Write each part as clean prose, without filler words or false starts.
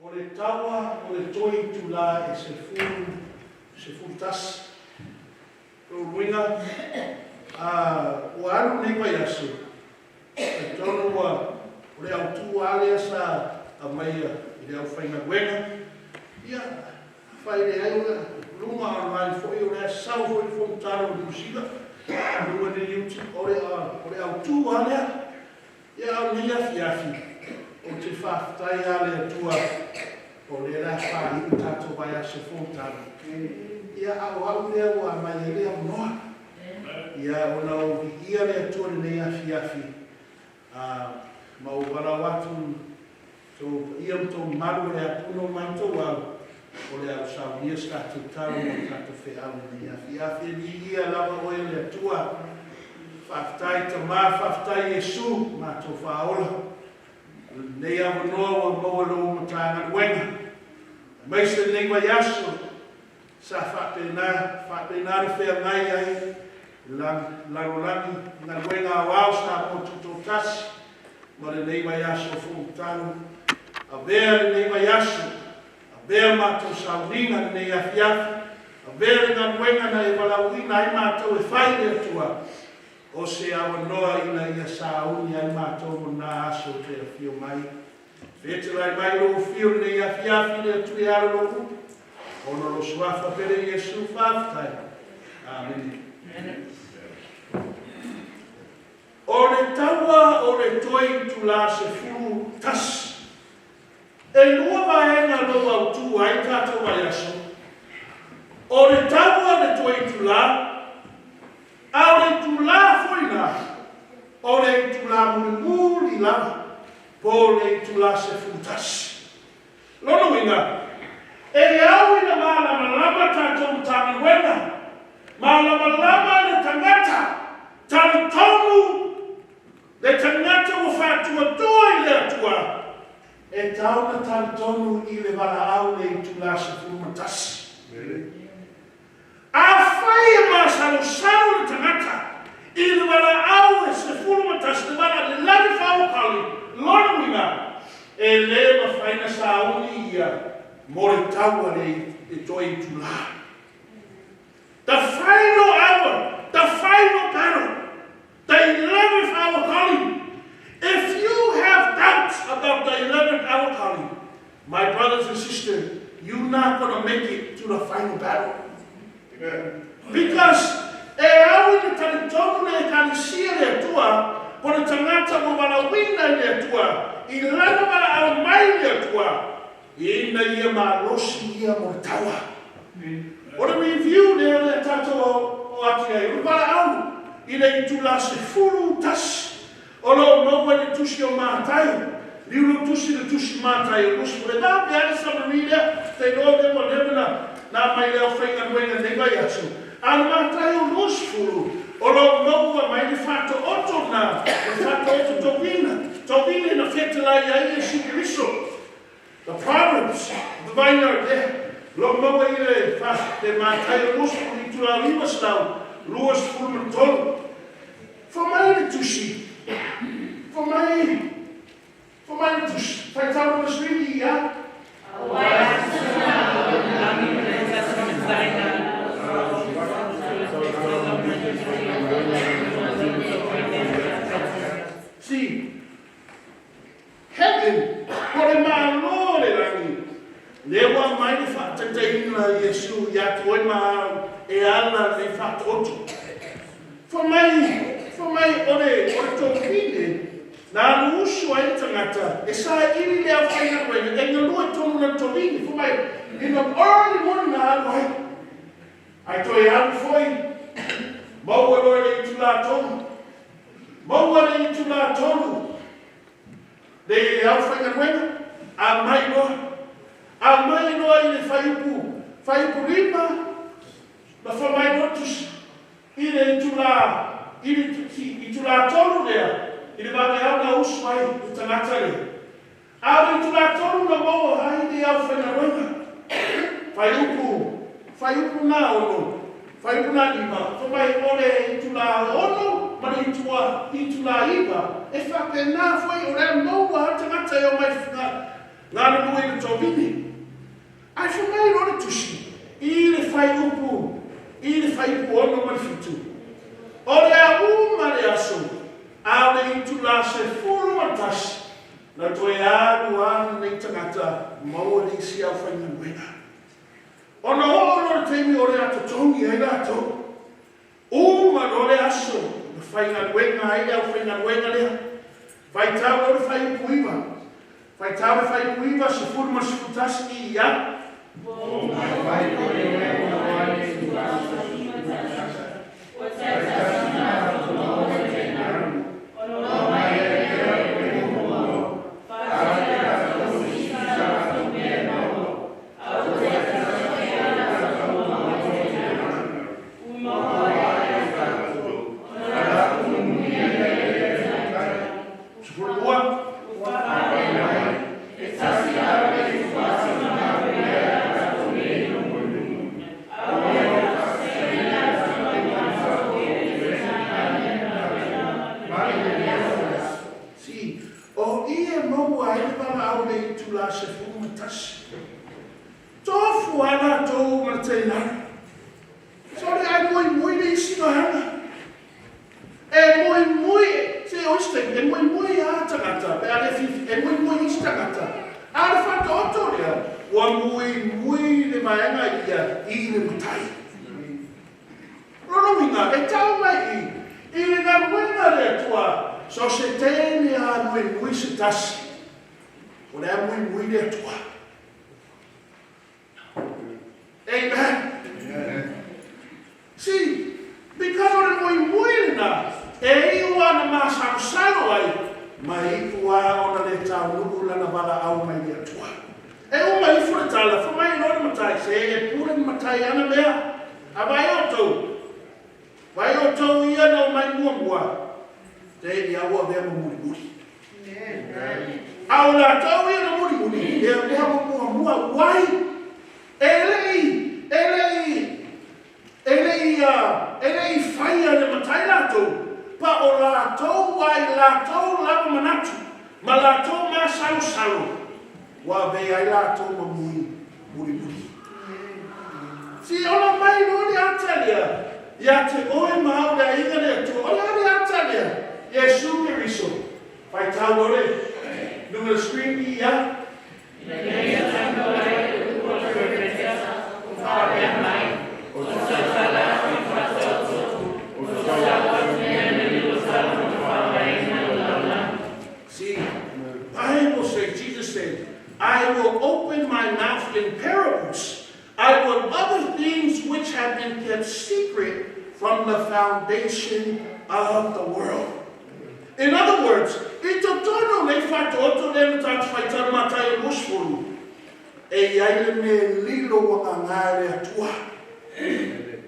o le taua o le toi tula e se fulu tasi. O luinga, o anu nei mai asu. E tono o le autu ale sa a maia i le au whainga wenga. Ia, whai le aula, lunga a mai foi o le sau foi fo taro o musika. Lunga ne yuti o le autu ale. Ia au ni afi. O te whaftai ale atua o le la whahi tato vai a se fo taro. Ia au lea ua mai lea unoa. Ia ona o ia lea tua nei afi. Ma o wala watu ia mto maru lea puno manto au. O lea usau ia statu taro o tato wheau nei afi. Ni ia lava oe lea tua. Whaftai ta maa whaftai Yesu ma to whaola. Nei a wanoa wa maua lo matanga wenga. Maise nei wa yaso. Sa whapena re whea ngai ai, larolangi, ngā wenga wau sa o tuto tasi, ma le nei mai aso whutanu. A vea le nei mai aso, a vea mātou sauninga nei afiafi, a vea le ngā wenga na e walauina ai mātou e whaile atua, o se awa noa ina ia sauni ai mātou mo nā aso te a fio mai. Whetera mai lo fio nei afiafi le atu e aro lo upu. Ono lo suafa pere Yesu whaftai. Amen. O le taua o le toi tula se furu tas. E lua vaenga lo au tu ai tato vai aso. O le taua le toi tula. A le tula foina. O le tula muli lava. Po le tula se furu tas. Lono winga. E au ina malama tatou tanga wena. Malama le tangata. Tani tonu. Le tangata o whatua tua i le atua. E tauna tani tonu i le wala au le itula se furumatasi. A whai e masalo salo le tangata. I le wala au e se furumatasi. Le wala le lani whaukali. Lona winga. E le ma whaina sauni ia. More taua le toi tula. The final hour, the final battle, the 11th hour calling. If you have doubts about the 11th hour calling, my brothers and sisters, you're not going to make it to the final battle. Because e au te tanitomu le kanisia le tua, po le tangata mo wala wina le tua, I lana wala au mai le tua, ina ia marosi ia mortawa. What a review there le tato o ati ai. Wala au, ina I tula se furu tas. Olo no wani tusi o mātai. Liu tusi le tusi mātai o lusi. Pure nā peana sa marida, te no de mo nebena, nā mai leo whainga wenga ne vai atu. Ana mātai o lusi furu. Olo no wa mai le whato oto nā, le whato oto topina. Topina na whetalai ai e sikiriso. The Proverbs, the vineyard there. Lo maua I le te mātai o lusi I tura lima stau, luas furu tolu. Whamai le tusi. Whamai le tusi. Whai tau na swiri ia. See, heaven, por e malo le rangi. Lewa mai le whatateina Yesu ia toi ma e ala le whatoto. Whamai ore tōpine, nā luusu ai tangata, e sa iri lea whaina koe, e ngā lua tonu na tōpine, whamai, in the early morning na alu hai. Ai toi alu foi, maua loe le itu la tonu, maua le itu la tonu, le au whaina koe, a mai noa I le whaipu rima, na whamai notus, I le itu la tonu lea, I le wake au na uswai, I tangata le. A le itu la tonu na maua hai le au whaina koe, whaiupu na ono, whaiupu na lima, whamai ole itu la ono, ma itu la iwa, e whapena foi o rea maua tangata o mai whina, Ngana nui le tōwini. Ai whamai rona tusi. I le whai upu. I le whai upu ono mai fitu. O le a umare aso. A le itu la se furu atasi. Na toe anu anu nei tangata. Maua nei si au whainga nuena. Ona ho'o le teimi o le ato tongi ai lato. Uma no le aso. Na whainga nuenga ai au whainga nuenga lea. Vai tau o le whai upu iwa. Vai tau le whai upu iwa se furu ma se futasi I ia.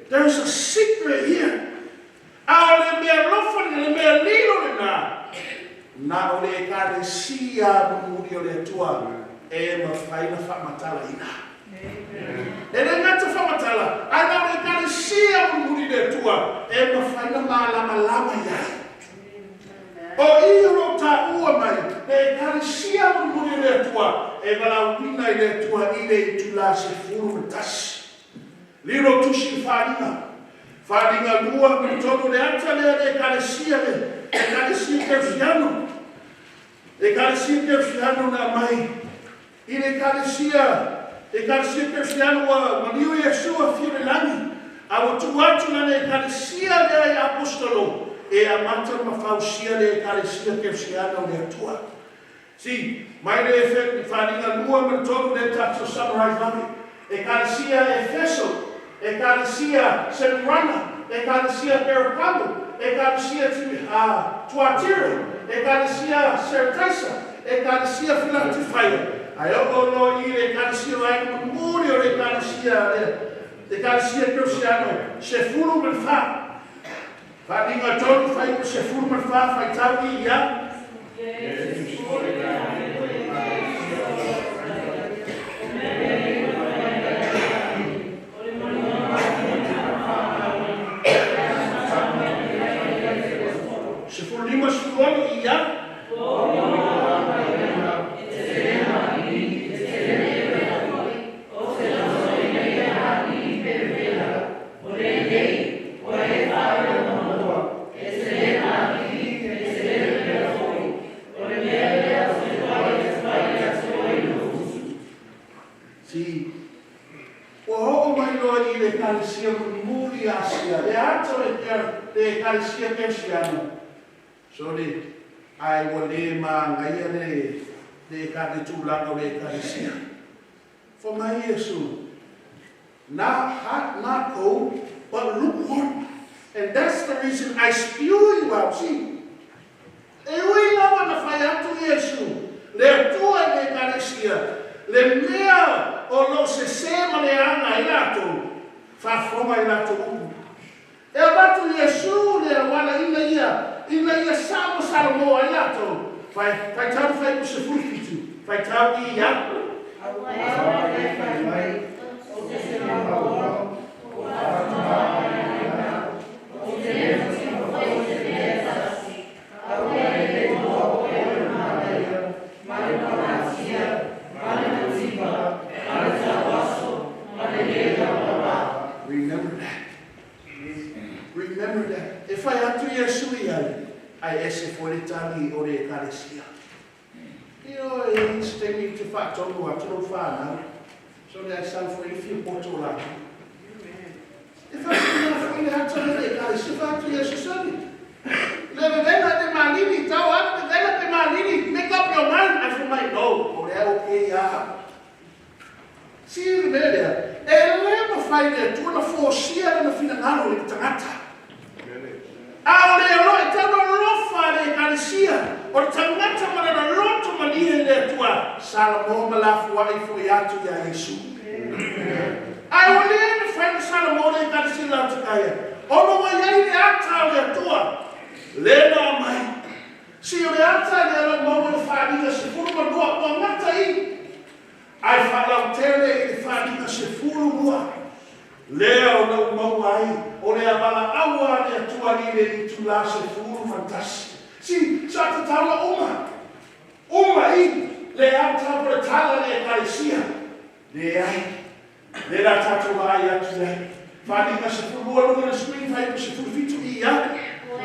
There's a secret here. Na o le kare sia muri o le tua e ma fai na whamatala ina. E le ngata whamatala, a na o le kare sia muri le tua e ma fai na malama ia. O I ro ta ua mai, le kare sia muri le tua e ma wina I le tua I le tula se furu tas. Liro tusi whanina. Whanina lua mi tonu le ata le kare sia le. E kare sia kerfiano. E kare sia kerfiano na mai. I le kare sia kerfiano wa maniu Yeshua fire lani. A o tuatu na le kare sia le apostolo. E a mata mafausia le kare sia kerfiano le atua. Si, mai le efekti whanina lua mi tonu le tatso samurai lami. E kare sia Efeso. E kare sia Semrana. E kare sia Perapamo. E kalesia Tuatira, e kalesia Sertaisa, e kalesia Filatifaya. Aí eu colo e kalesia vai no muro, e kalesia Cristiano, Sefuru Melfa. Vai ninguém todo faz o Sefuru Melfa, vai tal e já. Lima Sukono ia ekalesia muri Asia. Le ato le ekalesia persiano. So ai wale ma ngai le ekale tulaga le ekalesia. For my Yesu. Not hot, not cold, but lukewarm. And that's the reason I spew you out. See? E ui nawa na whai atu Yesu. Le tua le ekalesia. Le mea o lo se sema le anga i lato, whawhonga i lato umu. E o batu Yesu le wala ina ia samo salomoa i lato, whai tau whai ku se fulipitu, whai tau i ia. Remember that. If I have to Yesu I ese for the tali o le ekalesia. Io instemi te fa tono a tono fa na. So that I stand for if you put all that. If I have to le ekalesia, if I have to Yesu sani. Le vena de manini tau at the vena de manini. Make up your mind. I feel like no. Oh, they're okay, yeah. See the there. Ele fai de tu na forcia na fina ngalo le tangata. Ao le ro te no lofa le ekalesia. O tangata mana na roto mani le tua. Salamo malafu wa ifo yatu ya Yesu. Ai o le fai na salamo le ekalesia la tukaya. Ono wa yai le ata le tua. Le na mai. Si o le ata le mo le fai na se furu ma do ngata I. Ai whalau tere I whanina se furu mua. Lea o lau mauai, o lea wala awa lea tuanire I tula se furu fantasi. Si, sa te taula uma. Uma I, lea tapura tala lea ekalesia. Lea ai, lea tatu ai atu lea. Whanina se furu mua lunga na screen, whai se furu fitu I ya.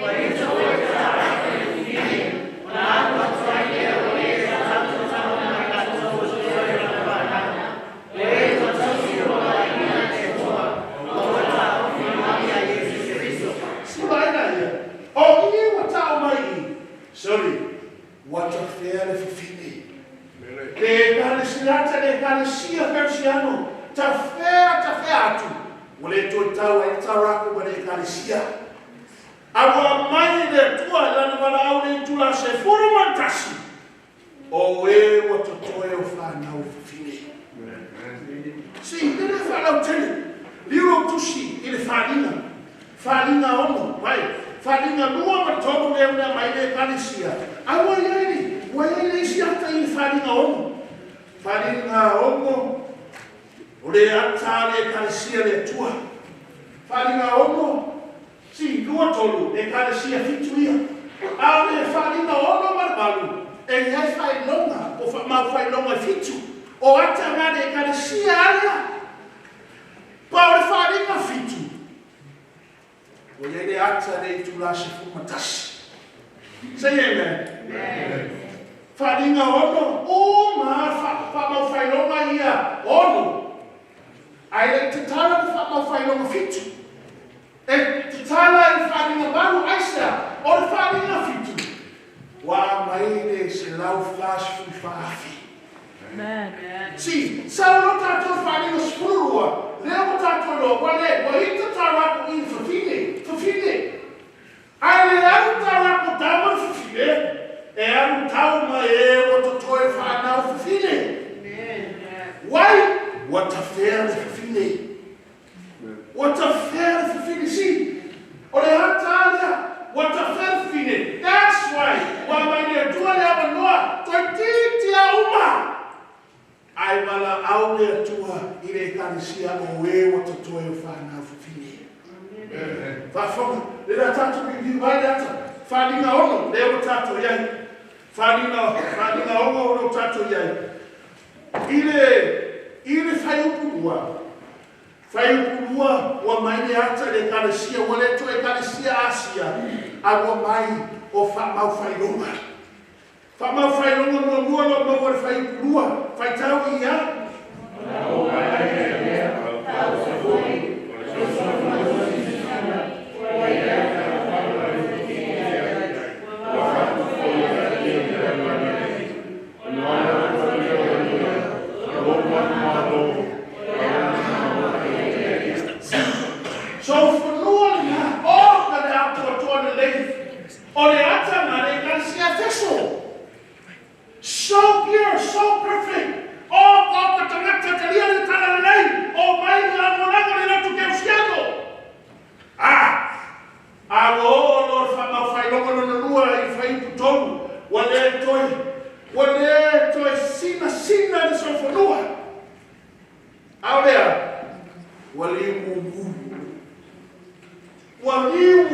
Wai to e ta e fini, o na atua tuai lea o lea sa tatu tala na kato o tuai na wana. Lea to tasi o la ina te toa. O I wa tau mai sorry, what a fair fifini. Le ekalesia le ekalesia persiano. Ta fea atu. Wale to tau e tarako wa le ekalesia. Awa mai le tua lana wala au le tula se furu mantasi. O e wa to toe o whanau fifini. Si, tene whanau tene. Liro tusi I le whanina. Whanina ono, vai. Whanina lua ma toku leo na mai le ekalesia. Awa iai, wa iai isi ata I whanina ono. Whanina ono, o le ata le ekalesia le tua. Whanina ono, si, lua tolu, ekalesia fitu ia. A le whanina ono marbalu, e iai whai longa, o mau whai longa fitu. O ata ngā le ekalesia alia. Pa o le whanina fitu. O iai le ata le tula se fumatasi. Say amen. Whanina ono, o ma mau whailonga ia ono. Ai le te tala ni mau whailonga fitu. E te tala I whanina baru aisa, o le whanina fitu. Wa mai le se lau flash fu whaafi. Si, sa o tato whanina spurua, leo tato lo, wale, wa ita taraku I Fafine. Ai le au taraku tama fafine. E au tau ma e o to toi whanau fafine. Why? What a fair fafine. What a fair fafine. Si, o le hatalia, what a fair fafine. That's why, wa mai le tua le awa noa, toi titi a uma. Ai wala au le tua I le ekalesia o e o to toi whanau fafine. Whafonga, le la tatu ki vai ata. Whanina ono, le o tatu iai. Whanina ono o tatu iai. Ile whai upurua. Whai upurua wa mai le ata le ekalesia, wa le to ekalesia Asia. A wa mai o mau whailonga. Mau whailonga mua lo mau le whai upurua. Whai tau ia. O mai le tau se fui. pure, so perfect. O ka tangata talia ni tala nei, o mai la monanga ni natu ke usiano. Ago Lord fa fai longo no lua I fai putonu. Wale toi sina de sofonua. Aolea. Wale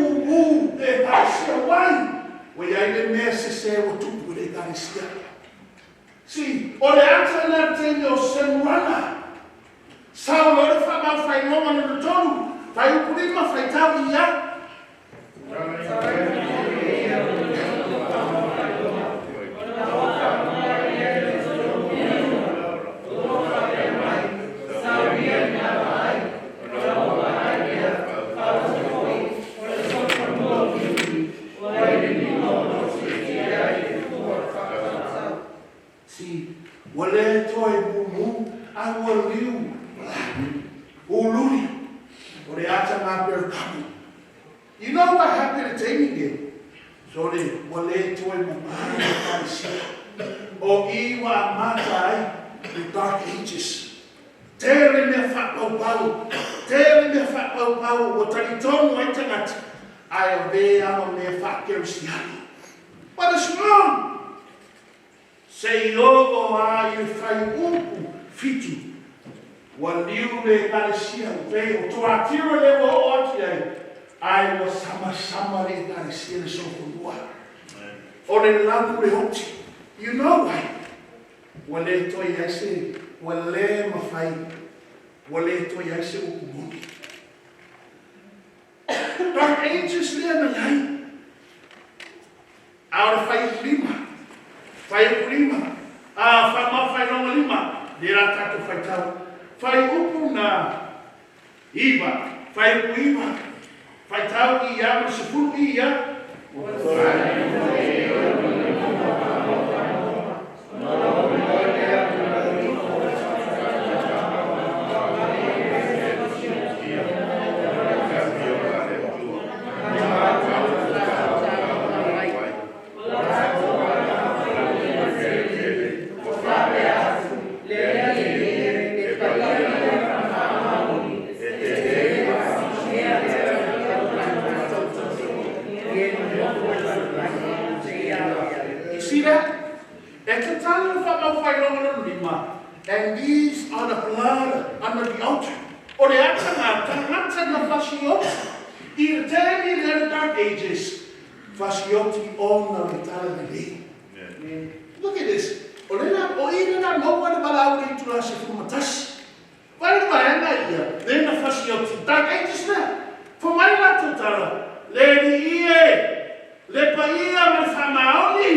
mumu de tasia wai. We ai me se o tupu de tasia. Si, ole ata na tenho semana. Sao Lord fa fai longo no tonu. Fai pulima fai tawi ya. Wale toi mumu awaliu uluri ore ata maper kamu. You know what happened to Amy again? So they wale toi mumu o iwa matai the dark ages. Tere me fa pau o talitonu ai tangata ai ve ama me fa kerusiano. What is wrong? Sei logo ai fai upu fitu. Waliu le kalesia pe o to atiro le o oti ai was sama le kalesia le sofonua. O le langu le oti. You know why? Wale to yase wale mafai. Wale to yase upu muni. Dark ages le na lai. Out of fai lima. Fai lima, fai longa lima, dira tato fai tau. Fai upu na iba, fai upu iba, fai tau ia, masifuru ia. And these are the blood under the altar. Or the action of fascioti. In the dark ages, fascioti on the Talmud. Look at this. Or even no one but I would to us from a touch. Why do I end here? Then the fascioti, dark ages now. For my latter tara, Lady Le Paia Famaoni.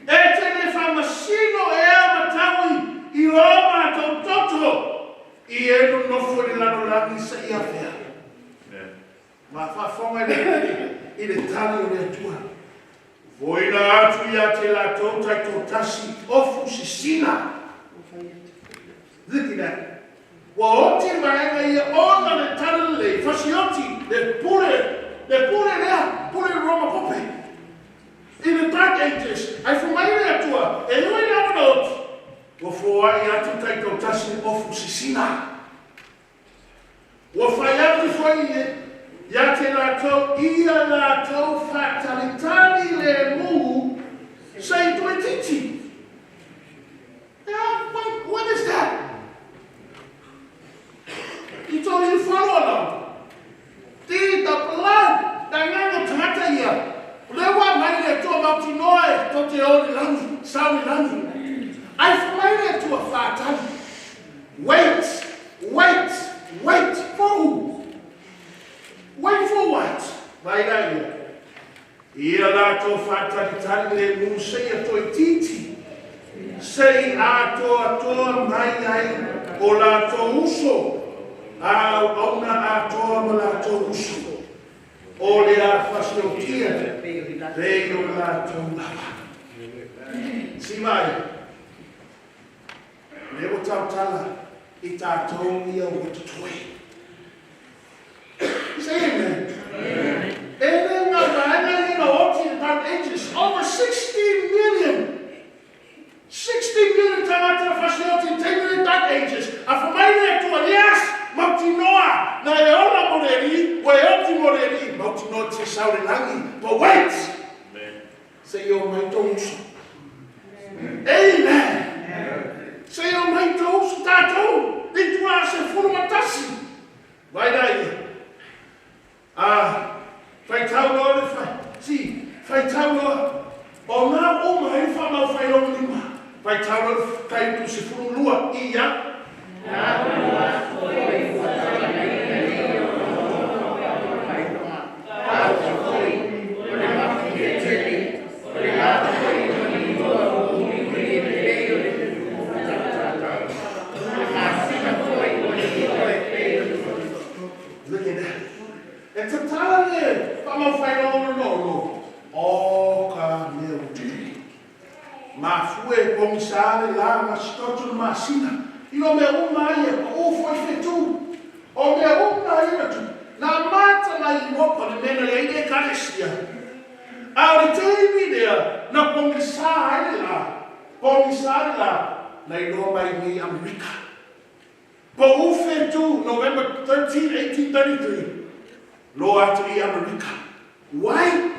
Ete famasino matawi I Roma toto I eno no foi lá no lado isso ia fer. Ma fa fome ile tali ile tua. Voi na atu ya te la tota totasi ofu sisina. Look at that. Wa oti maenga ia ona le tali fasioti le pure lea Roma pope. In the dark ages, I formai a tua, e noi la not. Wo foi a tu tai to tasi ofu sisina. Wo fai atu foi ya te la to ia la to fatalitani le mu sei to etiti. What is that? He told you follow along. The blood, the name tangata ia. Lewa mai to about noi to te o langi, sawi langi. I find to a fata. Wait for who? Wait for what? Vai daí. Ia lá to fata tali mu sei to titi. Sei a to mai o la to uso. Ona a to la to uso. Ole a fasciotia, veio lá tomava. Se vai, levo tala e tatou ia o tutui. Say amen. And then over 16 million not intended in dark ages. A familiar to alias, Montinoa, Naeona Moreri, Weoti Moreri, Montino Tesaurinagi. But wait! Say your my toes. Amen. Say your my toes, Tato. They do us a full matasi. Vai daí. Vai tal see, vai tal o na uma ele fala vai ao lima. Vai tal cai tu se for lua ia. Look at that. And to tell you, vamos fight over no. Oh, meu Deus. Mas foi comissário lá, mas estou numa sina. E o meu maia, o foi feito. O meu maia, na mata na Europa, na menina de Galicia. A ideia na comissário lá, na Europa e América. But who fed to November 13, 1833? Lo after America. Why?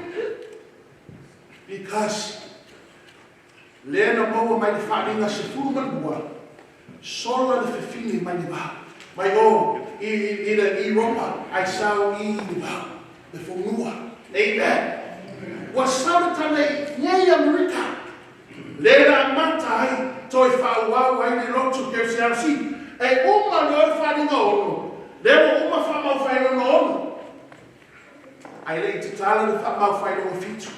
Because Lena Moa might find us a full man. Solar the feeling my neighbor. My own in Europa, I saw the Fonua. Amen. Was Saturday, yea, America. Lena Matai, Toy Fawa, I belong to KCRC. E uma não faz no leva uma fama faz no aí ele te fala de fama faz no fito.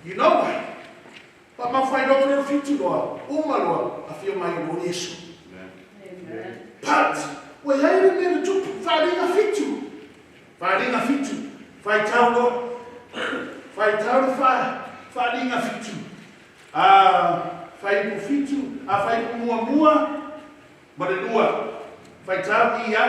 You know why? Fama faz no fito no uma no afirma no isso. But we aí ele tu faz no fito. Faz no fito. Faz tal no faz no fito. Faz no fito, faz no mua. Berdua, vai tahu ia.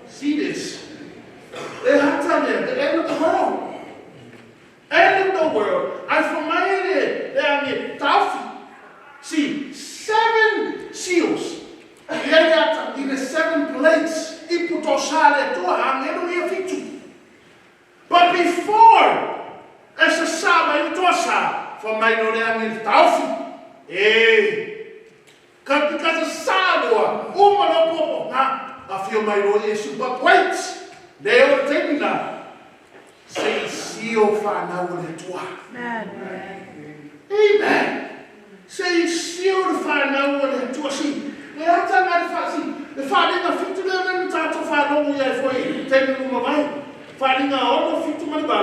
See this? They have to the end of the world. End of the world. And from my end, they are near Taufi. See, 7 seals. They got in the 7 plates. But before, as a Saba in Tosa, from my name Taufi. Because a Saba, I feel my Lord Jesus, but wait, they will take me now. Say, seal for now with it. Amen. Say, seal for now with it. See, they have to have the father of 50 million times of our own year for you. Take me my finding a order of 50 million. A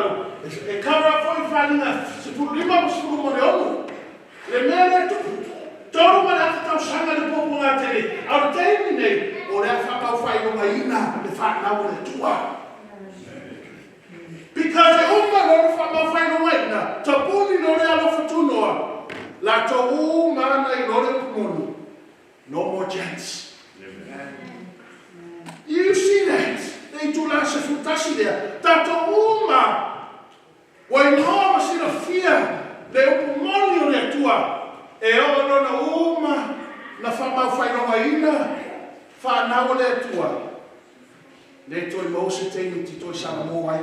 cover up for finding a Suprema School on the own. The man took. Todo mundo está usando de popular tele. Ao termine, ora fa fai uma ina de fa na ora tua. Because uma não fa fai uma ina. Tapuni não é a fortuna. La to uma na ora mundo. No more chance. You see that? They do last fantasy there. Tato uma. When home is in a fear, they open money on their tua. E o na uma na fama fai no ainda fa na ole tua le toi mo se te ti toi sa mo ai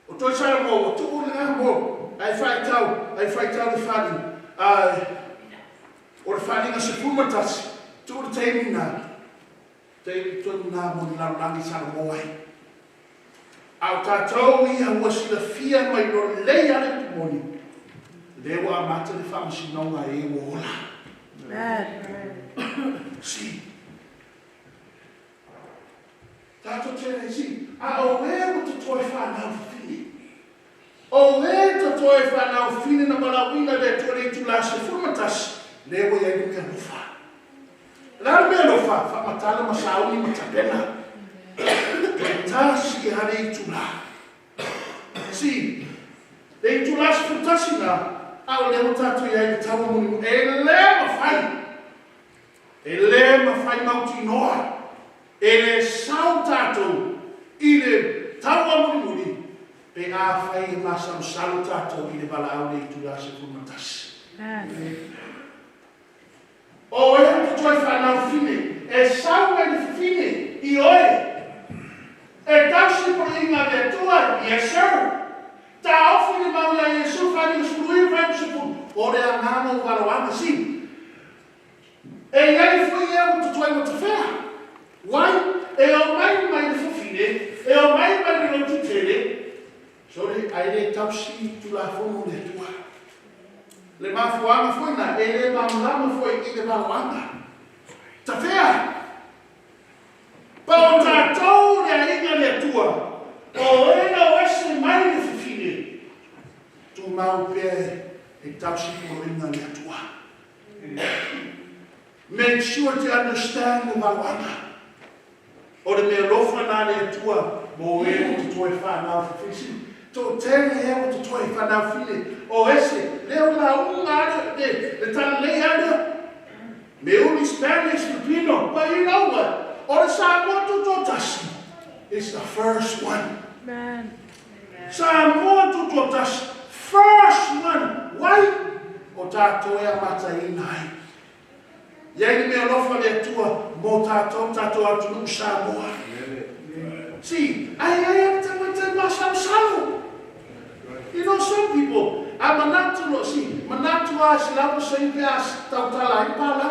o toi sa mo tu na mo ai fai tau de fadi o fadi na se fumatas tu te mina te tu na mo na langi sa mo ai au tatou ia was the fear mai no le ale moni. Dewa amata de fama si não a e wola. Si. Tato tēnei si. A o e mo te toi whanau whini. O e te toi whanau whini na malawina le tore tu la se fumatas. Lewa ia ni mea lufa. Nā mea lufa, whamatala masauni matapena. E tasi e hare i tu la. Si, le tu la se futasi na. Au lewa tatu ia i tawa muni. E le mawhai. E le mawhai mauti noa. E le sau tātou i le taua muni muni pe a whai e masam sau tātou i le bala au le i tu la se pumatasi. O e te toi whanau whine, e sau e le whine i oe. E tausi por inga le tua, yes sir. Ta ofi le maua Yesu whani usului whai se pun. O le angano warawanga si. E iai fui e o te toi mo te whea. Wai, e o mai le fufine, e o mai le no tutele, sore, ai le tausi tu la fono le tua. Le mafuanga foi na, e le mamlama foi i le malwanga. Ta fea. Pa o tātou le inga le tua, o e na oese mai le fufine, tu mau pe e tausi po inga le tua. Make sure to understand the malwanga. O le mea lofa nā le atua, mo e o te toi whanau whiwhisi. Tō tēne e o te toi whanau whine. O ese, leo la unga ana, le tana lei ana. Me uni Spanish Filipino. But you know what? O le Samoa tuto tasi. It's the first one. Man. Samoa tuto tasi. First one. Why? O tātou e amata i nai. Iai mea lofa le atua, mo tātou atu nung Samoa. See, ai tamata masam salu. You know, some people, a manatu lo, see, manatu a silapo sa ipe a tautala i pala.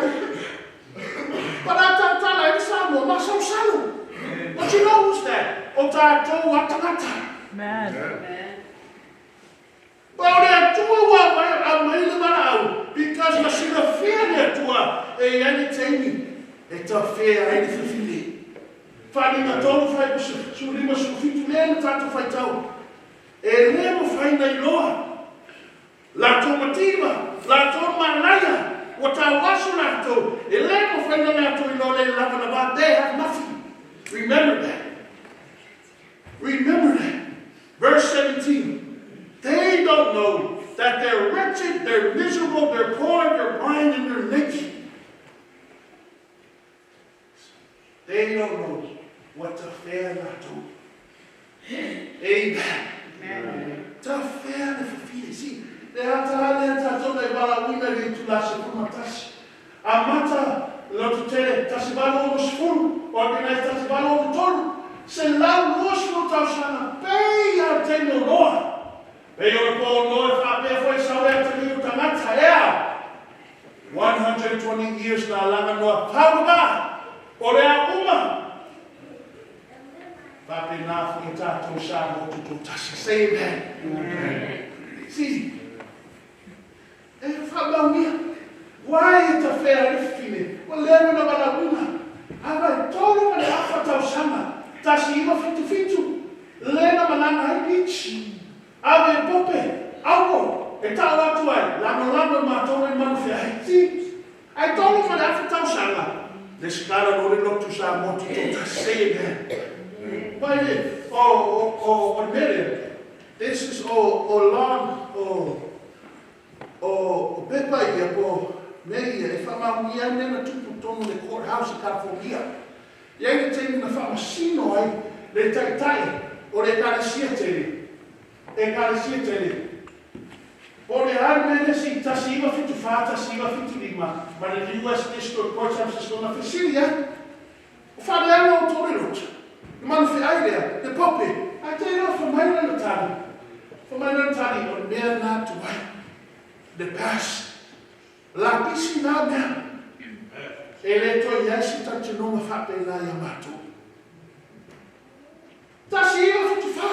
Para tautala i Samoa, masam salu. But you know who's that? O tātou atamata. Man. Well, they're doing what I'm really about because I see the fear there to a entertaining. It's a fear, I need to feel it. Finding a total fight, so we must fit to learn how to fight out. And never find a law. La tomativa, la tomalaya, what I was not to. And never find a law to know they love about. They have nothing. Remember that. Remember that. Verse 17. They don't know that they're wretched, they're miserable, they're poor, they're blind, and they're naked. They don't know what to fear not to. Amen. To fear the fear. See, they have to have to they bala wina le tu la se kumatas. Amata lo tu tele tasibalo os full, organize tasibalo todo. Se lá o rosto tá usando bem a tecnologia. They are called North Africa, South 120 years na langa no Pauba. Orea uma. Papi na fuita to shamo to tashi. Say amen. See. Why is the fair feeling? Well, learn about una. I told him when after Sama. Tashi iwa fitu. Learn about beach. Ave pope, awo, e tau atu ai, lama mātou e manu whia. See, I told him after tau sanga. This kara no re lotu sa motu to say again. But o mere, this is o long, o pepa ia po, mei e whama ia nena tupu tonu le courthouse in California. Ia i te na whama sino ai, le tai, o le karasia tere. E karasia tele. O le armene si tasiva fitu fa, tasiva fitu lima. Ma le US District Court San Francisco na Fisilia. O fa le ano o tore rot. Le manu fi aidea, le pope. A te ino fa mai na tali. Fa mai na tali, o mea na tuai. Le past. La pisi na mea. E le to yasi tante nonga fa pe la yamato. Tasiva fitu fa.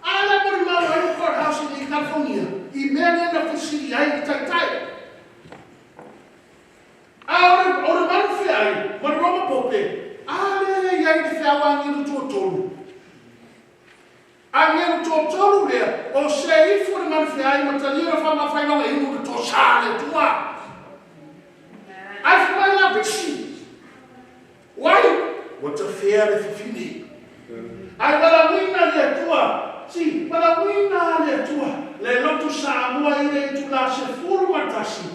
Ala por mau ai courthouse in California. I mea na Fisilia ai tai. Ora manu fi ai, ma Roma pope. Ale ia i te whiawangi no tō tōru. Angelu tō tōru lea, o se ifu le manu whiai ma ta lira wha ma whainau e inu tō sāle tua. Ai whamai ngā pisi. Wai, wata whea le whiwhini. Ai wala wina lea tua, si, wala wina lea tua, le lotu Samoa i le tu la se furu matasi.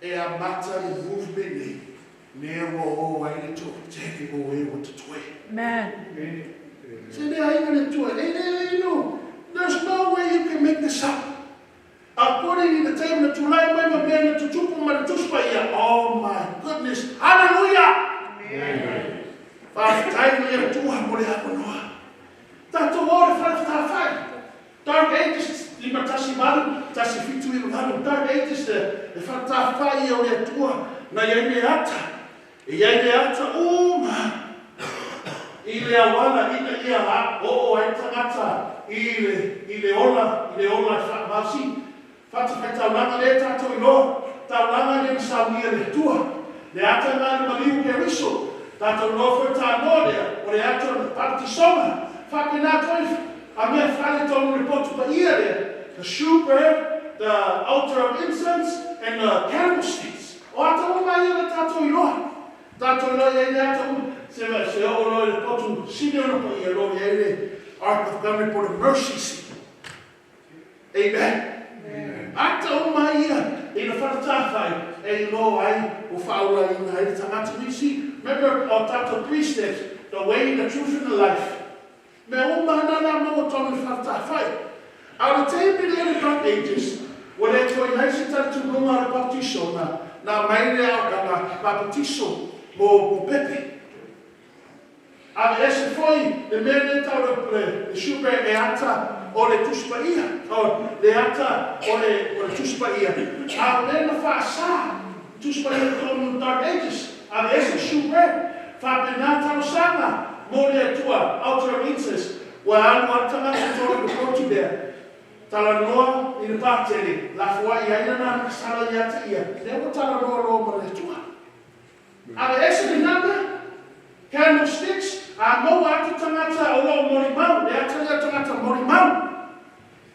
E a mata le movement nei, nea wa o ai le tō, teke o e o te toe. Amen. Se ne ainga le tua, there's no way you can make this up. According to the time that you lie by my man, to chupu ma to spaya. Oh my goodness, hallelujah! Amen. Fa time le tua mo le akonoa. Tato ora fa ta fai. Dark ages libertasi malu, tasi fitu i malu. Dark ages le fa ta fai o le tua na ia le ata. Ia le ata o ma. Ile awala ina ia ha o ai tangata ile ola fa masi fata fata langa le tato ilo ta langa le samia le tua le ata na maliu ke riso tato no fata node o le ata parti soma fa na toi a me fale to report pa ile the shewbread, the altar of incense and the candlesticks o ata mai le tato ilo ye ata se o lo le potu sine no po ye lo ye Ark of Covenant for the mercy seat. Amen. Amen. Ata o mai ia e na whatawhai e lo ai o whaura i nga e tangata nisi. Remember o tato precepts, the way, the truth, and the life. Me o mana na mo tonu whatawhai. Au te me le dark ages, o le toi nai se tatu runga re baptiso na mai le au ka na baptiso mo pepe. A ese foi le mene tau le super e ata o le tuspaia, o le ata o le tuspaia. A le na whaasa, tuspaia tonu dark ages. A ese super, whapenata o sana, mo le tua, altar of incense. Wa anu atanga se tonu le portu there. Tala noa i le pātele, la fua i aina na kasala i ata ia. Lewa tala noa roa ma le tua. A ese le nanga, candlesticks, a mo atu tangata o lo morimau, le ata tangata morimau.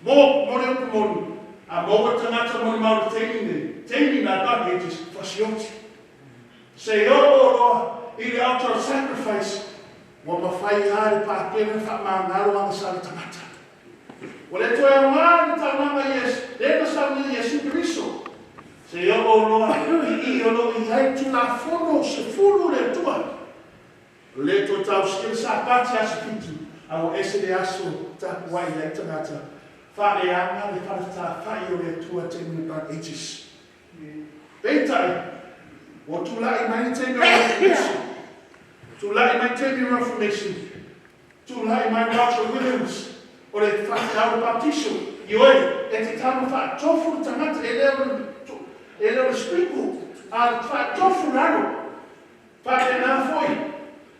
Mo upu mori. A mo tangata morimau teini na dark ages, fasioti. Se o roa, i le altar of sacrifice, mo mawhai hare pa kene whamangaro anga sara tangata. O le toi o ngā ni taunanga yes, le na sauni Yesu Kristo. Se o roa, i o lo i hai tu la fono, se furu le tua. Le to tau skil sa pati asu pitu, a o ese le aso tapu wai le tangata. Whare anga le wharata whai o le tua te muna dark ages. Peitai, o tu lai mai te muna reformation. Tu lai mai te muna reformation. Tu lai mai Walter Williams. O le whakau baptiso. Ioi, e te tama whakatofu tangata e leo sprinkle. A whakatofu raro. Whakena foi.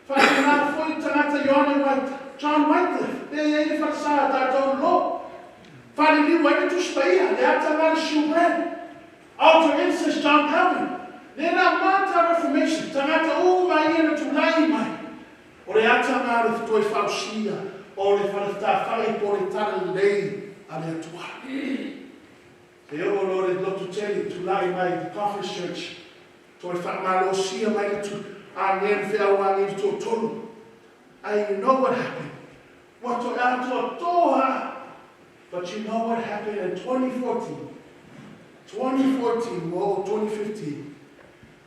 Whakena foi tangata John White. John Wycliffe. E e whakasa tātou lo. Whakeni wai tu spaia. Le atanga le shewbread. Altar incense John Calvin. Le na mata reformation. Tangata o mai ina tu lai mai. O le atanga le toi whausia. O le whanata whai po le tara lei a le atua. Te o lo le lotu teli tu lai mai the Conference Church. Toi whamalo sia mai le tu a ngen whiau a ngen to tolu. You know what happened. What to ato toha. But you know what happened in 2014. 2014 or 2015.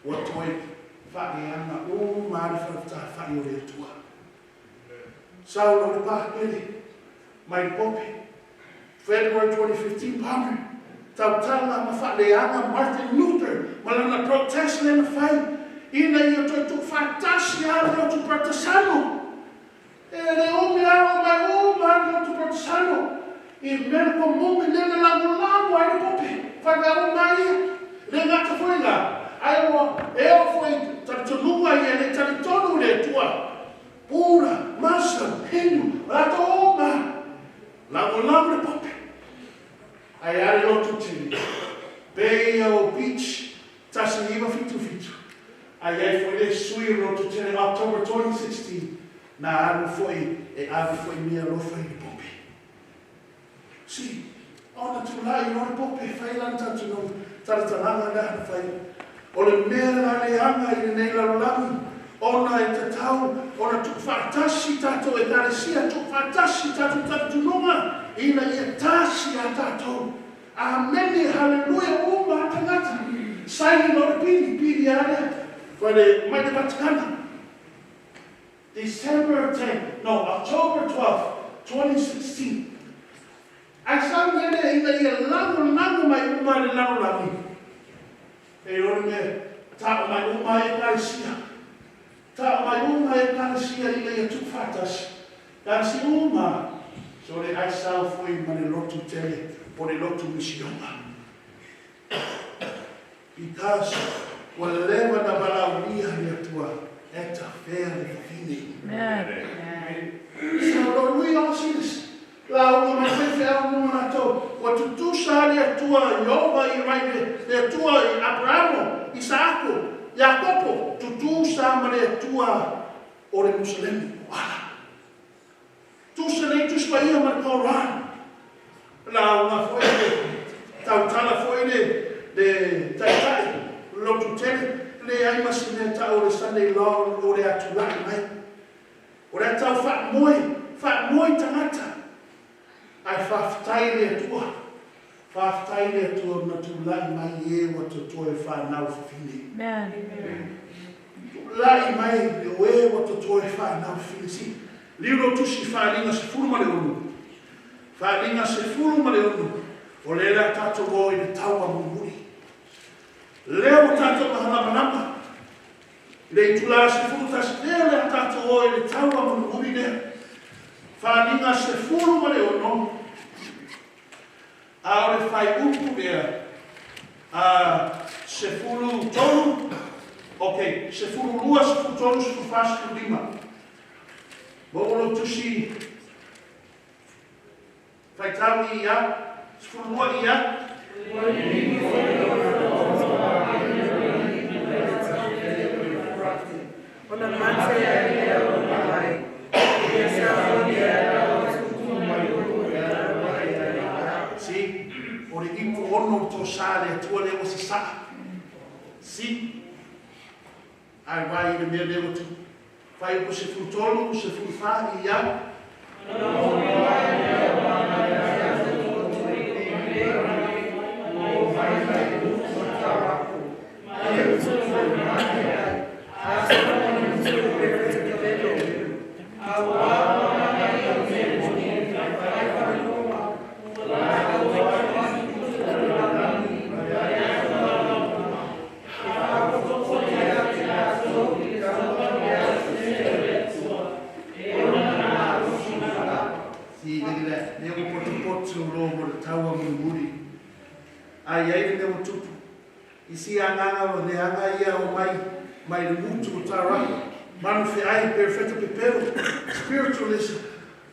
What toi whaeanga o maari whanata whai o le atua. Saulo le pāpele, mai pope, February 2015 palmer, tautala ma whaeanga Martin Luther, malana protest le na whai, ina i o toi tu whatasi a leo tu Protestanto. E le omi ao mai o mai leo tu Protestanto, i mena ko mumi le na lango ai le pope, whae o mai le ngata whaenga, ai o foi tatunua i le taritonu le tua, Pura, Muslim, Hindu, rato oma. Lango le pope. Ai are lo tuti. Bay o beach, tasi iwa fitu. Ai foi le sui lo tuti October 2016. na alu foi e alu foi mia lofa i pope. Si, ona tu lai no pope fai lanta tu no taratananga na fai. O le mea le anga i nei laulami, ona e te tau, ona tu whaatasi tato e karesia, tu whaatasi tato tatununga, ina i e tasi a tato. Amen, hallelujah, uma tangata. Sai no pili ale, wale mai te patikana. October 12, 2016. I sang in the lango mai uma le lango lami. E ora me ta mai uma e karesia. Ta mai uma e karesia i tu fatas. Kasi uma. So le ai sa foi mane lotu tele, por lotu misioma. Because whatever the balaunia tua et a fair fini. Amen. So Lord, we all see this. La uma fe una to. What to do sali tua Yova I right le tua Abramo, Isaaco, Jacopo, to do samare tua ore Muslim. Wala. Tu sele tu spaia mar Quran. La uma foi tautala foi de taitai lotu tele le ai masine ta o Sunday law o le atu la mai o le tau fa moi tangata ai fa tai le tua na tu la mai e o to to e fa na fini amen la mai le we o to to e fa na fini si libro tu si fa linga se furma le onu fa linga se furma le onu o le la tato go i taua mumuri leo tato mahanama le tula se futa se le tato go i taua mumuri ne fa linga se furma le ono a ore fai upu bea se fulu tonu ok se fulu lua se fulu tonu se fulu fasu lima bolo tusi fai tawi ia Sfurua ia. Ona mate ia ona mai. Si, ore ipu ono to sale tua le o se sa. Si. Ai vai de me levo tu. Fai o se futolo, se fufa ia. Perfeito pepero, spiritualism.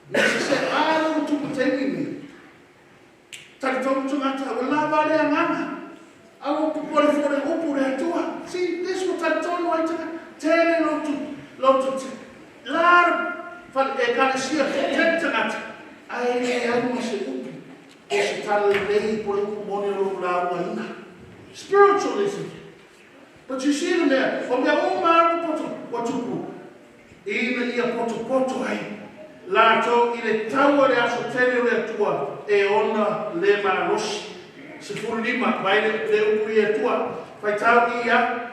Nesse se não tu tem me. Tá então tu ngata wala vale a ngana. Ao pole fore o pure tua. Si, this what I told you tele lotu. Lar fal e kalesia tentanat. Ai não se upi. Esse tal lei por o monero lá uma. Spiritualism. But you see them there. From their own man what to ina ia poto ai lato ile taua le aso tele le tua e ona le marosi se furu lima vai le upu ia tua fai tau ia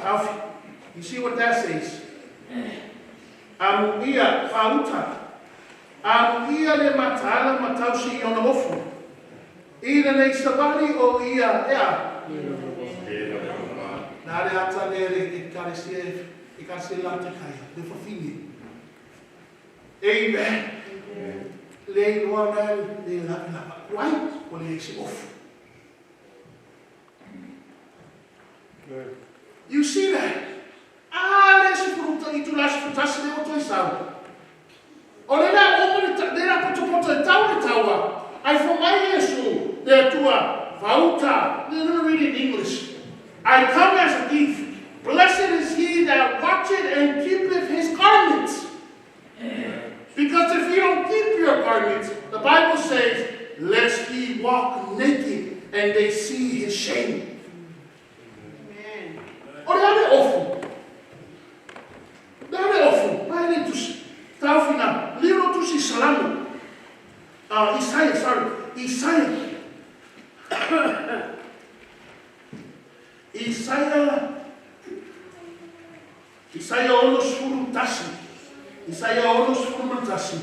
Tafi. You see what that says? Ia fauta. Ia le matala matausi i ona ofu. Ina nei savali o ia ea. Nare ata le i karese lante kaya. Le fafini. Amen. Le luana le lava. Wai o le ese ofu. You see that? Let's put it to last fantastic sau. O le la o le la poto tau le taua. Ai whamai Yesu le atua vauta. They don't read it in English. I come as a thief. Blessed is he that watcheth and keepeth his garments. Because if you don't keep your garments, the Bible says, lest he walk naked and they see his shame. Amen. O le ane ofu. Le ane ofu. Mai le tusi. Tau fina. Liro tusi salamu. Isaiah, sorry. Isaiah. Isaiah onos furu tasi. Isaiah onos furu tasi.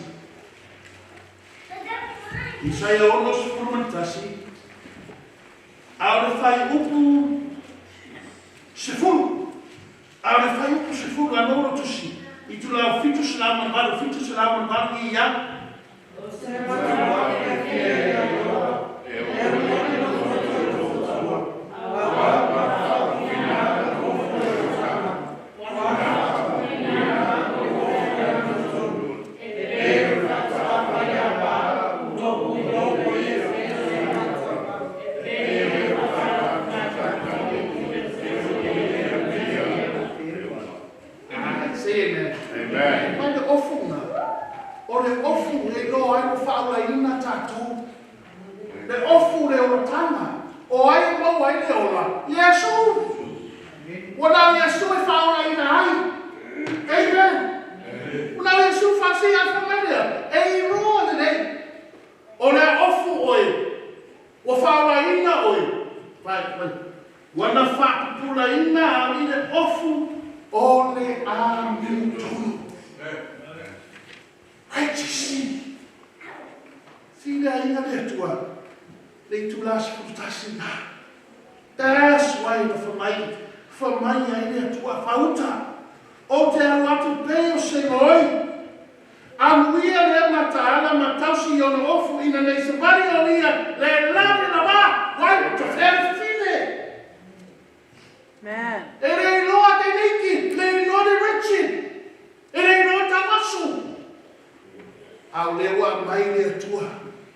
Isaiah onos furu tasi. Aure fai upu sefuru. Aure fai upu sefuru anoro tusi. Itu la fitu selama baru iya. That's why the famai ai tua fauta. O te alatu peo senoi. Amuia le mataala matausi ono ofu ina nei sabari olia le lave na ba. Wai to fere fine. Man. Ere loa te niki, le no de richi. Ere no tamasu. Au lewa mai le tua.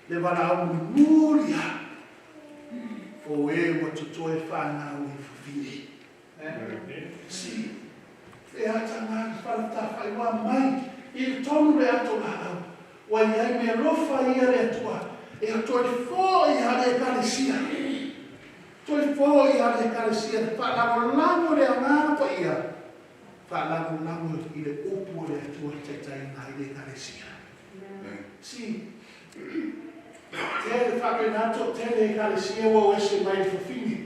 Le vana au muria. O e wa tutoe whanau I whiwhiri. Si, e ata ngā whanata whai wā mai, I tonu re ato ngā au, wa iai me rofa ia re atua, e a toi fō I hare kalesia. Toi fō I hare kalesia, whanau re a ngā pa ia, whanau I le upu re atua te tai ngā I le kalesia. Si, Tere whakenato, tere kalesia wa ese mai whawhini.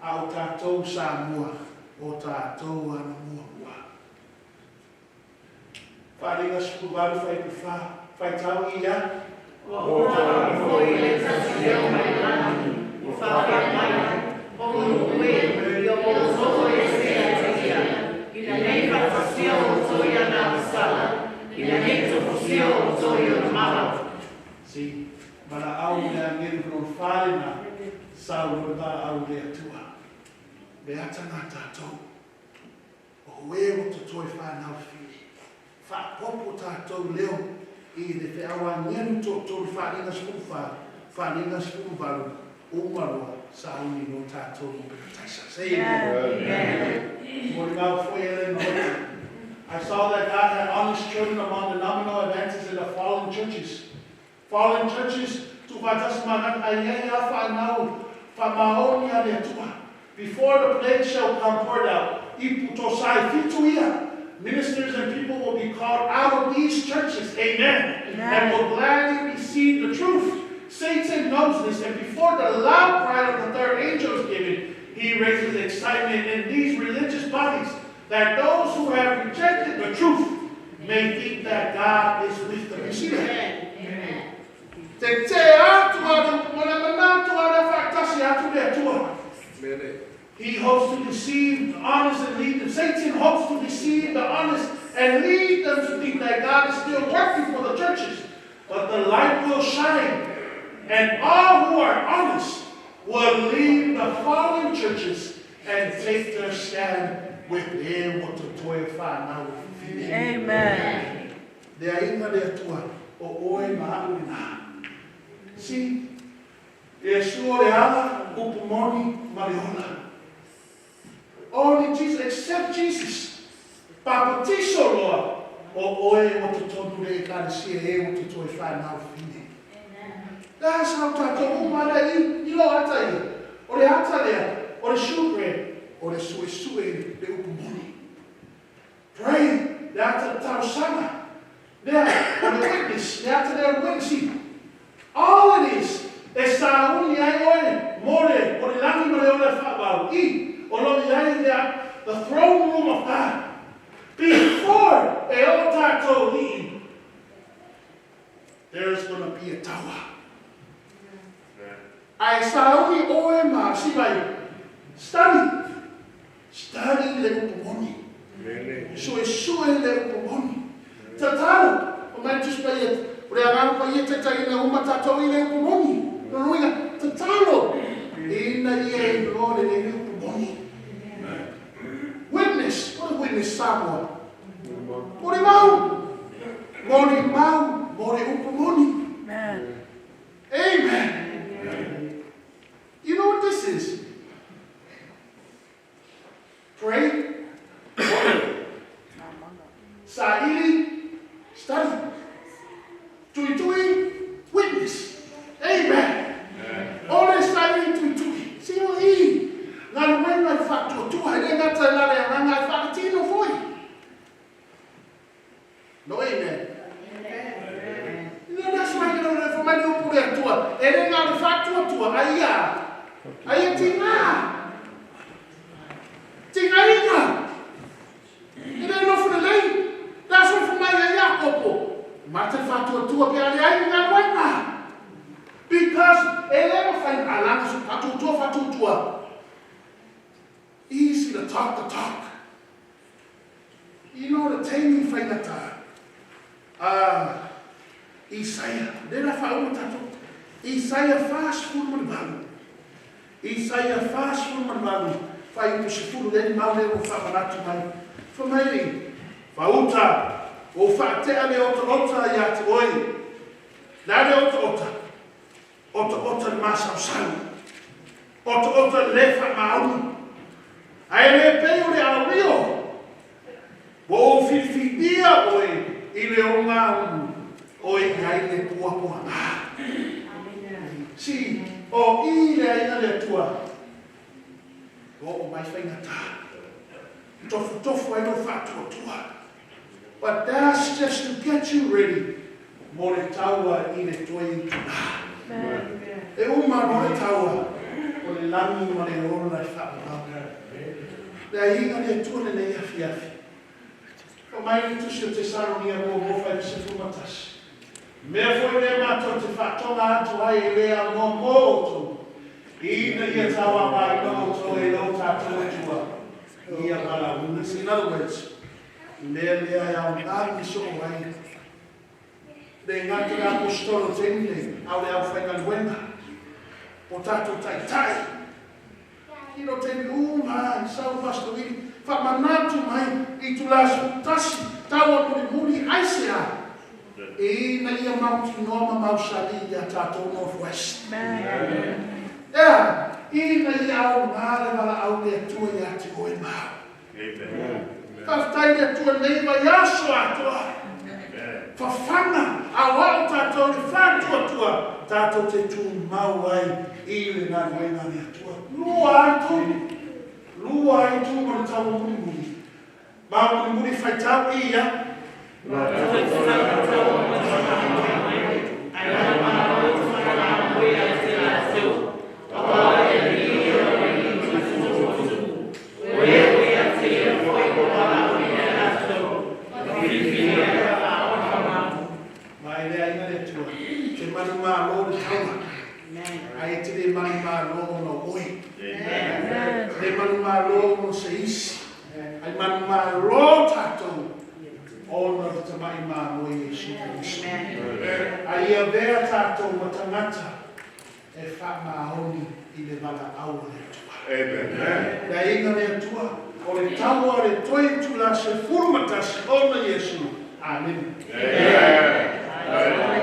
Au tātou sā mua, o tātou ana mua mua. Wharinga spuvaru whai ku whai tau I ia. O tātou I le tasio mai lani, o whawhia mai, o ue, I o soko e se a te ia. I la nei whakasio o toi ana sala, I la nei tofosio o toi o maha. Si, mana au mea ngeru no whaena, sau rua au rea tua. Me ata ngā tātou, o e o te toi whanau whiri. Whapopo tātou leo, I le whiawa ngeru tō whanenga spuvaru, o maroa, sa uni no tātou no pekataisa. Say amen. Mori ngā whoi ele no. I saw that God had honest children among the nominal advances in the fallen churches. Fallen churches, tu vatas manat ayaya whanau, whamaonia le tua. Before the plague shall come poured out, iputosai fituia. Ministers and people will be called out of these churches, amen, and will gladly receive the truth. Satan knows this, and before the loud cry of the third angel is given, he raises excitement in these religious bodies, that those who have rejected the truth may think that God is with them. You see that? He hopes to deceive the honest and lead them. Satan hopes to deceive the honest and lead them to think that God is still working for the churches. But the light will shine, and all who are honest will leave the fallen churches and take their stand with e o te toe whanau. Amen. Lea inga lea tua o oe mauna. Si, e sua le ala upumoni mariona. Only Jesus, accept Jesus. Papatiso loa o oe o te tonu le ekaresia e o te toe whanau fine. That's how tato umara I lo ata I. O le ata lea, o le shukre, o le sue le upumoni. Pray, le ata tau sana. There, on the witness, they have to their witnessing. All it is sa uni ai oe, more, o le langi mo le ole whakawau, I, o lo I ai there, the throne room of God. Before e o tātou I, there's going to be a tower. Ai sa uni oe ma, si vai, study le upomoni. So e sue le upomoni. Tatalo, o mai tus paiet, o le arau paiet te tai na uma tatou I le upomoni. No ruinga, tatalo, ina I e Lord e le upomoni. Witness, what a witness Samoa. Mori mau, mori upomoni. Amen. You know what this is? Pray, Sa'ili, study. Tui, witness. Amen. Ole study tui. See o I. Ngā wenga I whaktua tua. Hei ngata nare a ranga I whakatino foi. No amen. That's why you know for many people there tua. Ere ngā whaktua tua. Aia tina. Tina inga. Ere no for the lane. That's what for my Jacopo. Mate fatua tua ke ale ai ngā wenga. Because ele no find alanga su fatu tua. Easy to talk the talk. You know the taming find that Isaiah. Dena fa tatu. Isaiah fast food man balu. Isaiah fast food man balu. Fa I pusi fulu deni maule o fa manatu mai. Fa mai Fauta, o whaatea le ota ia te oi. Nā le ota masau sau. Ota lefa maunu. Ai le peo le alamio. Wo whiwhiwhia oi I le o ngā unu. Oi ai le puapua ngā. Si, o I le aina le tua. O mai whaingata. Tofu ai no whatua tua. But that's just to get you ready. More taua I le toi tuna. E uma more taua. O le langi ma le ora I whaua. Lea hinga le tua le nei afi. O mai ni tusi o te saroni a mo whai se fumatasi. Mea foi le mato te whatonga atu ai e lea mo tu. Ina ia taua mai no to e lo tātua tua. In other words, lea au ngāmi so wai. Le ngāti ngā apostolo tene, au le au whainga luenga. O tātou tai. Kino tene uma, I sau pastorini, whamanatu mai, I tu lasu tasi, taua muri aisea. E ina ia mauti noma mausali ia tātou Northwest. Yeah. Ina I au ngāre wala au lea tua ia te oe mau. Whaftai lea tua leiva iaso atua. Whawhanga a wau tātou le whātua tua. Tātou te tū mau ai I le ngā wenga lea tua. Lua aitu mo le tau muri. Mau muri whaitau ia. Ai te le mani mālo no oi. Le mani mālo no se isi. Ai mani mālo tātou. Ona te tamai mālo I Yesu Kristo. Ai a vea tātou matangata. E wha maoni I le wala aua le tua. Lea inga le tua. o le taua le toi tula se fulu matasi o na Yesu. Amen. Amen.